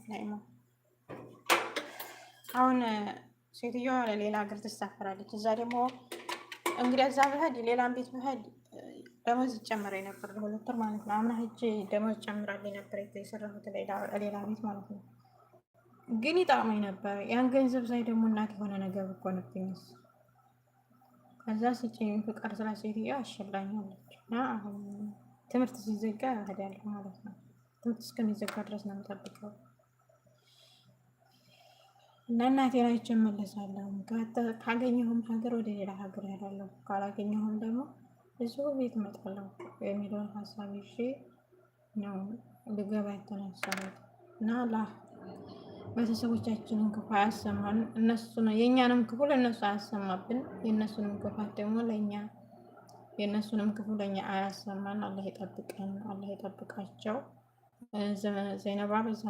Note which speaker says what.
Speaker 1: ናይማ አሁን ሴትዮዋ ለሌላ ሀገር ትሳፈራለች። እዛ ደግሞ እንግዲህ እዛ ብሄድ ሌላም ቤት ብሄድ ደሞዝ ይጨምረኝ ነበር ለሁለት ወር ማለት ነው። አምና ሂጅ ደሞዝ ጨምራልኝ ነበር የሰራሁት ሌላ ቤት ማለት ነው። ግን ይጣመኝ ነበር። ያን ገንዘብ ሳይ ደግሞ እናት የሆነ ነገር ብኮንብኝስ ከዛ ስጭኝ ፍቃድ ስላ ሴትዮዋ አሸላኛለች እና አሁን ትምህርት ሲዘጋ እሄዳለሁ ማለት ነው። ትምህርት እስከሚዘጋ ድረስ ነው የምጠብቀው እና እናቴን አይቼ እመለሳለሁ። ካገኘሁም ሀገር ወደ ሌላ ሀገር እሄዳለሁ፣ ካላገኘሁም ደግሞ እዚሁ ቤት እመጣለሁ የሚለውን ሀሳብ ይዤ ነው ልገባ የተነሳሁት እና ቤተሰቦቻችንን ክፉ አያሰማን። የእኛንም ክፉ ለእነሱ አያሰማብን፣ የእነሱንም ክፋት ደግሞ ለእኛ የእነሱንም ክፉ ለእኛ አያሰማን። አላህ ይጠብቀን፣ አላህ ይጠብቃቸው። ዘይነባ በዛ